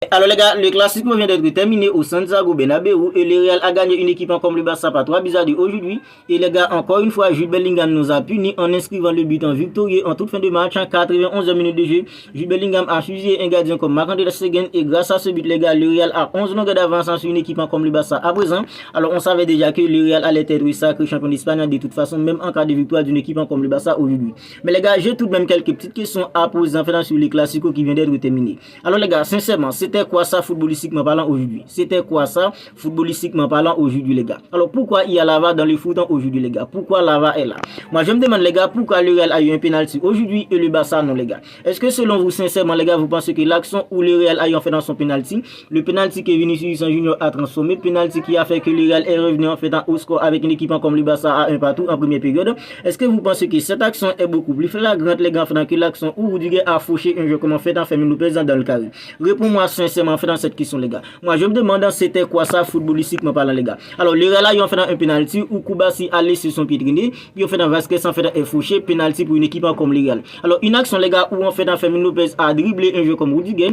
Alors les gars, le Classico vient d'être terminé au Santiago Bernabéu et le Real a gagné une équipe comme le Barça par 3 buts à 2 aujourd'hui. Et les gars, encore une fois, Jude Bellingham nous a punis en inscrivant le but en victorieux en toute fin de match en 91 minutes de jeu. Jude Bellingham a fusillé un gardien comme Marc-André Ter Stegen et grâce à ce but les gars, le Real a 11 longueurs d'avance sur une équipe comme le Barça à présent. Alors on savait déjà que le Real allait être sacré champion d'Espagne de toute façon, même en cas de victoire d'une équipe comme le Barça aujourd'hui. Mais les gars, j'ai tout de même quelques petites questions à poser en fait sur le Classico qui vient d'être terminé. Alors les gars, sincèrement, c'était quoi ça footballistiquement parlant aujourd'hui? C'était quoi ça footballistiquement parlant aujourd'hui les gars? Alors pourquoi il y a la VAR dans le foot aujourd'hui les gars? Pourquoi la VAR est là? Moi je me demande les gars, pourquoi le Real a eu un penalty aujourd'hui et le Barça non les gars? Est-ce que selon vous sincèrement les gars, vous pensez que l'action où le Real a eu en fait dans son penalty, le penalty que Vinicius Junior a transformé, le penalty qui a fait que le Real est revenu en fait au score avec une équipe comme le Barça à un partout en première période, est-ce que vous pensez que cette action est beaucoup plus flagrante les gars que l'action où Rudiger a fauché un jeu comme en fait en Fermin Lopez dans le carré? Réponds-moi sincèrement en fait dans cette question les gars. Moi je me demande c'était quoi ça footballistiquement parlant les gars. Alors le Real ils ont fait un penalty où Koubassi a laissé son pied traîner, puis on fait un Vasquez en fait est fauché, penalty pour une équipe comme le Real. Alors une action les gars où on fait un Fermin Lopez a dribblé un jeu comme Rudiger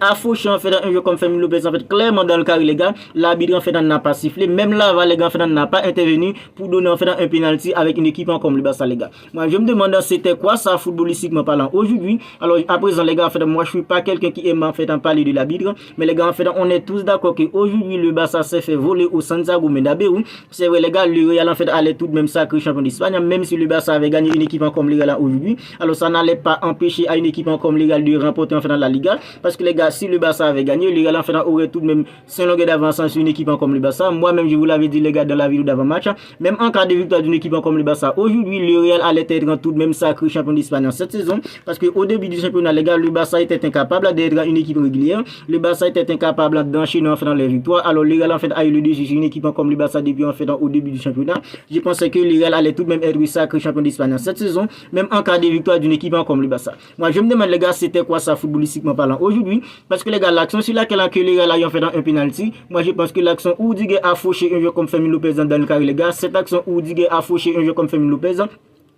a fauché en fait un jeu comme Fermin Lopez en fait clairement dans le carré les gars. L'arbitre en fait n'a pas sifflé, même là les gars en fait n'a pas intervenu pour donner en fait un penalty avec une équipe comme le Barça les gars. Moi je me demande c'était quoi ça footballistiquement parlant aujourd'hui. Alors à présent les gars en fait moi je suis pas quelqu'un qui aime en fait en parler de l'arbitre, mais les gars en fait on est tous d'accord que aujourd'hui le Barça s'est fait voler au Santiago Bernabéu. C'est vrai les gars, le Real en fait allait tout de même sacré champion d'Espagne, même si le Barça avait gagné une équipe comme le Real aujourd'hui. Alors ça n'allait pas empêcher à une équipe comme le Real de remporter en fait dans la Liga, parce que les gars, si le Barça avait gagné, le Real en fait aurait tout de même 5 longueurs d'avance sur une équipe comme le Barça. Moi-même je vous l'avais dit les gars dans la vidéo d'avant-match, même en cas de victoire d'une équipe comme le Barça aujourd'hui, le Real allait être tout de même sacré champion d'Espagne en cette saison, parce que au début du championnat les gars, le Barça était incapable d'être une équipe régulière, le Barça était incapable d'enchaîner en fait dans les victoires. Alors le Real en fait a eu le dessus sur une équipe comme le Barça depuis en fait au début du championnat. Je pensais que le Real allait tout de même être sacré champion d'Espagne en cette saison, même en cas de victoire d'une équipe comme le Barça. Moi je me demande les gars, c'était quoi ça footballistiquement parlant aujourd'hui, parce que les gars, l'action sur laquelle le Real a fait dans un penalty, moi je pense que l'action où Rudiger a fauché un jeu comme Fermin Lopez dans le carré les gars, cette action où Rudiger a fauché un jeu comme Fermin Lopez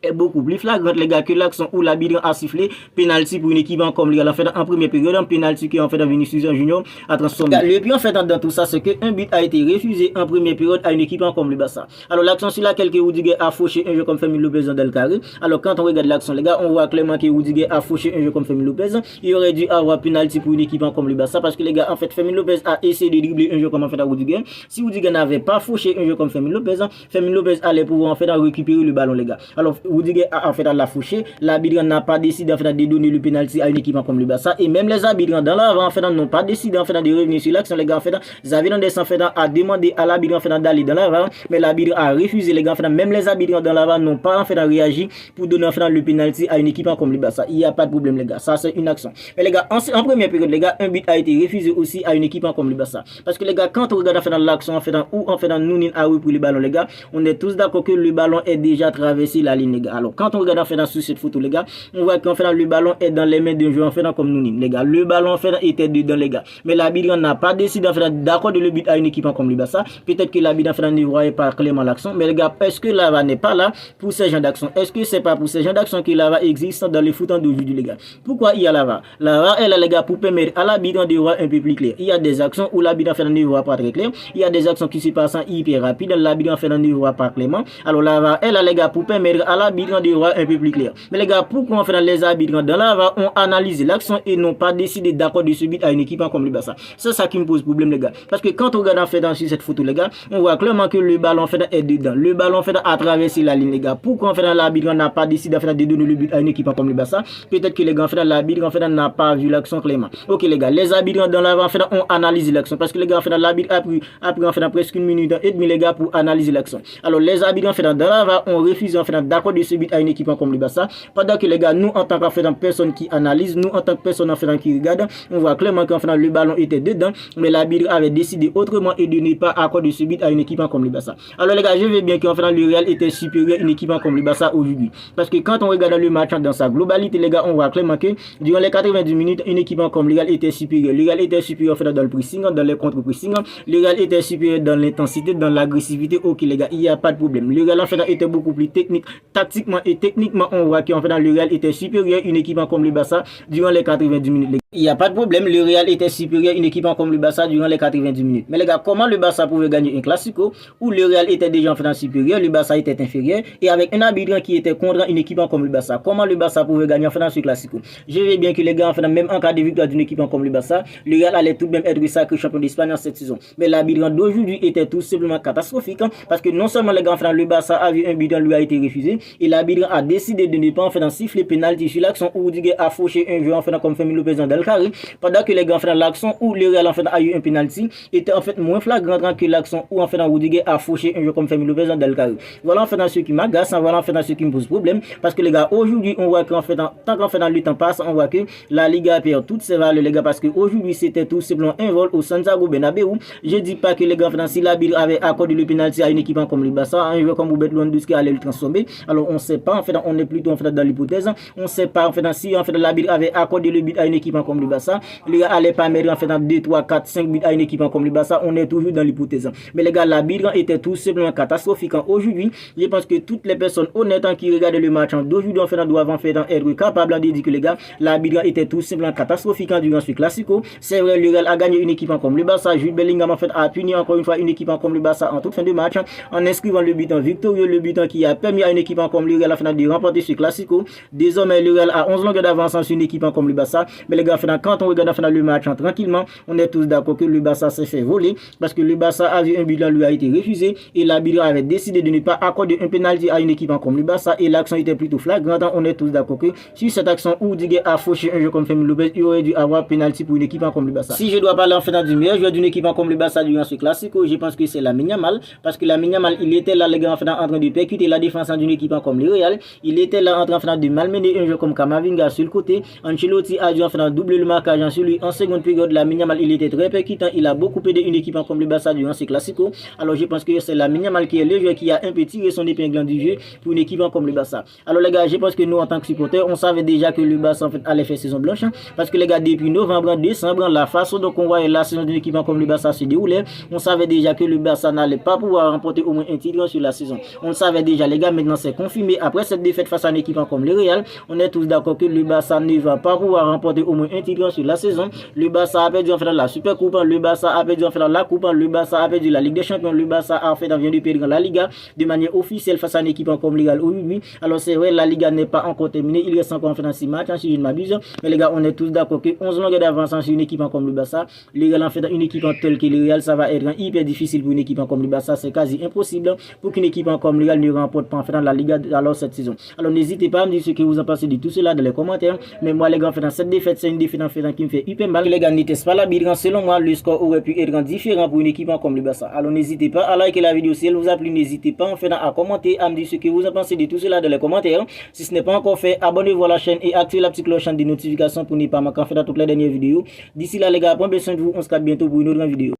est beaucoup plus flagrante les gars que l'action où l'arbitre a sifflé penalty pour une équipe comme le Real en fait en première période, un penalty qui en fait Vinicius Junior a transformé. Le plus en fait dans tout ça c'est que un but a été refusé en première période à une équipe comme le Barça. Alors l'action sur laquelle Rudiger a fauché un jeu comme Fermin Lopez dans le carré, alors quand on regarde l'action les gars, on voit clairement que Rudiger a fauché un jeu comme Fermin Lopez. Il aurait dû avoir penalty pour une équipe comme le Barça, parce que les gars en fait Fermin Lopez a essayé de dribbler un jeu comme en fait à Rudiger. Si Rudiger n'avait pas fauché un jeu comme Fermin Lopez allait pouvoir en fait récupérer le ballon les gars. Alors Rudiger a en fait la fauché, l'arbitre n'a pas décidé en fait de donner le penalty à une équipe comme le Barça, et même les arbitres dans l'avant en fait n'ont pas décidé en fait de revenir sur l'action les gars en fait. Xavi Hernandez en fait a demandé à l'arbitre en fait d'aller dans l'avant, mais l'arbitre a refusé les gars en fait. Même les arbitres dans l'avant n'ont pas en fait réagi pour donner en fait le penalty à une équipe comme le Barça. Il n'y a pas de problème les gars, ça c'est une action. Mais les gars en première période les gars, un but a été refusé aussi à une équipe comme le Barça, parce que les gars quand on regarde en fait dans l'action en fait où en fait Nounin a repris le ballon les gars, on est tous d'accord que le ballon est déjà traversé la ligne les gars. Alors quand on regarde en fait sur cette photo les gars, on voit qu'en fait le ballon est dans les mains d'un joueur en fait comme Nounin les gars. Le ballon en fait était dedans les gars, mais l'arbitre n'a pas décidé en fait d'accorder le but à une équipe comme le Barça. Peut-être que l'arbitre en fait ne voyait pas clairement l'action, mais les gars, est-ce que la VAR n'est pas là pour ces gens d'action? Est-ce que c'est pas pour ces gens d'action que la VAR existe dans les foot d'aujourd'hui les gars? Pourquoi il y a la VAR? La VAR est là les gars pour permettre à l'arbitre de voir un peu plus clair. Il y a des actions où l'arbitre en fait ne voit pas très clair, il y a des actions qui se passent hyper rapide, l'arbitre en fait ne voit pas clairement. Alors la VAR est là les gars pour permettre à l'arbitre de voir un peu plus clair. Mais les gars, pourquoi en fait les arbitres dans la VAR ont analysé l'action et n'ont pas décidé d'accorder ce but à une équipe comme le Barça? C'est ça qui me pose problème les gars, parce que quand on regarde en fait dans cette photo les gars, on voit clairement que le ballon en fait est dedans, le ballon en fait a traversé la ligne les gars. Pourquoi en fait l'arbitre n'a pas décidé en fait de donner le but à une équipe comme le Barça? Peut-être que les gars en fait l'arbitre en fait n'a pas vu l'action clairement. Ok les gars, les arbitres dans la VAR en fait ont analysé l'action, parce que les gars en fait l'arbitre a pris en fait presque 1 minute et demie les gars pour analyser l'action. Alors les arbitres en fait dans la VAR ont refusé en fait d'accorder ce but à une équipe comme le Barça, pendant que les gars, nous en tant que personne qui analyse, nous en tant que personne en fait qui regarde, on voit clairement qu'en fait le ballon était dedans, mais l'arbitre avait décidé autrement et de ne pas accorder ce but à une équipe comme le Barça. Alors les gars, je veux bien qu'en fait le Real était supérieur à une équipe comme le Barça aujourd'hui, parce que quand on regarde le match dans sa globalité les gars, on voit clairement que durant les 90 minutes une équipe comme le Real était supérieur. Le Real était supérieur en fait dans le pressing, dans les contre-pressing, le Real était supérieur dans l'intensité, dans l'agressivité. Ok les gars, il n'y a pas de problème. Le Real en fait était beaucoup plus technique, tactique tactiquement et techniquement, on voit qu'en fait, le Real était supérieur une équipe comme le Barça durant les 90 minutes. Il n'y a pas de problème, le Real était supérieur une équipe comme le Barça durant les 90 minutes. Mais les gars, comment le Barça pouvait gagner un Classico où le Real était déjà en fait supérieur, le Barça était inférieur et avec un arbitre qui était contre une équipe comme le Barça? Comment le Barça pouvait gagner en fait ce Classico? Je veux bien que les gars, en fait, même en cas de victoire d'une équipe comme le Barça, le Real allait tout de même être sacré champion d'Espagne en cette saison. Mais l'arbitre d'aujourd'hui était tout simplement catastrophique parce que non seulement les gars, en fait, le Barça a vu un but lui a été refusé et l'arbitre a décidé de ne pas en fait siffler penalty sur l'action où Rudiger a fauché un joueur en fait comme Fermin Lopez dans le carré, pendant que les gars en fait l'action où le Real en fait a eu un penalty était en fait moins flagrant que l'action où en fait Rudiger a fauché un joueur comme Fermin Lopez dans le carré. Voilà en fait ce qui m'agace, voilà en fait ce qui me pose problème parce que les gars aujourd'hui on voit qu'en fait tant qu'en fait dans le temps passe on voit que la Liga perd toutes ses valeurs les gars parce que aujourd'hui c'était tout simplement un vol au Santiago Bernabéu. Je dis pas que les gars en fait si l'arbitre avait accordé le penalty à une équipe comme le Barça, un joueur comme Robert Lewandowski allait le transformer. Alors on sait pas en fait, on est plutôt en fait dans l'hypothèse, on sait pas en fait si en fait l'arbitre avait accordé le but à une équipe comme le Barça, les gars allaient pas mettre en fait dans 2, 3, 4, 5 buts à une équipe comme le Barça, on est toujours dans l'hypothèse. Mais les gars, l'arbitre était tout simplement catastrophique aujourd'hui. Je pense que toutes les personnes honnêtes qui regardent le match d'aujourd'hui en fait doivent en fait être capables de dire que les gars, l'arbitre était tout simplement catastrophique durant ce Classico. C'est vrai, le Real a gagné une équipe comme le Barça. Jude Bellingham en fait a puni encore une fois une équipe comme le Barça en toute fin de match en inscrivant le but en victorieux, le but qui a permis à une équipe comme le Real de remporter ce Classico. Désormais, le Real a 11 longueurs d'avance sur une équipe comme le Barça. Mais les gars, quand on regarde le match tranquillement, on est tous d'accord que le Barça s'est fait voler parce que le Barça a vu un but lui a été refusé et l'arbitre avait décidé de ne pas accorder un penalty à une équipe comme le Barça et l'action était plutôt flagrante. On est tous d'accord que sur cette action où Rudiger a fauché un jeu comme Fermin Lopez, il aurait dû avoir penalty pour une équipe comme le Barça. Si je dois parler en fait du meilleur joueur d'une équipe comme le Barça durant ce Classico, je pense que c'est Lamine Yamal parce que Lamine Yamal il était là les gars en train de percuter la défense d'une équipe comme le Real. Il était là en train de malmener un jeu comme Camavinga sur le côté. Ancelotti a dû en faire doubler le marquage sur lui en seconde période. Lamine Yamal il était très percutant, il a beaucoup aidé une équipe comme le Barça durant ce Classico. Alors je pense que c'est Lamine Yamal qui est le joueur qui a un peu tiré son épingle du jeu pour une équipe comme le Barça. Alors les gars, je pense que nous en tant que supporters, on savait déjà que le Barça en fait allait faire saison blanche parce que les gars depuis novembre, décembre, la façon dont on voyait la saison d'une équipe comme le Barça se déroulait, on savait déjà que le Barça n'allait pas pouvoir remporter au moins un titre sur la saison. On le savait déjà les gars, maintenant c'est confirmé après cette défaite face à une équipe comme le Real, on est tous d'accord que le Barça ne va pas pouvoir remporter au moins un titre sur la saison. Le Barça a perdu en fait la Super Coupe, le Barça a perdu en fait la Coupe, le Barça a perdu la Ligue des Champions, le Barça a fait vient de perdre la Liga de manière officielle face à une équipe comme le Real aujourd'hui. Alors c'est vrai, la Liga n'est pas encore terminée, il reste encore en fait 6 matchs si je ne m'abuse. Mais les gars, on est tous d'accord que 11 longueurs d'avance sur une équipe comme le Barça, le Real en fait une équipe telle que le Real, ça va être hyper difficile pour une équipe comme le Barça, c'est quasi impossible pour qu'une équipe comme le Real ne remporte pas en fait la Liga alors cette saison. Alors n'hésitez pas à me dire ce que vous en pensez de tout cela dans les commentaires. Mais moi les gars, en fait, cette défaite, c'est une défaite en fait qui me fait hyper mal. Les gars, n'était pas la bilan, selon moi, le score aurait pu être différent pour une équipe comme le Barça. Alors n'hésitez pas à liker la vidéo si elle vous a plu, n'hésitez pas en fait à commenter, à me dire ce que vous en pensez de tout cela dans les commentaires. Si ce n'est pas encore fait, abonnez-vous à la chaîne et activez la petite cloche de notification pour ne pas manquer en fait toutes les dernières vidéos. D'ici là les gars, prenez soin de vous, on se capte bientôt pour une autre vidéo.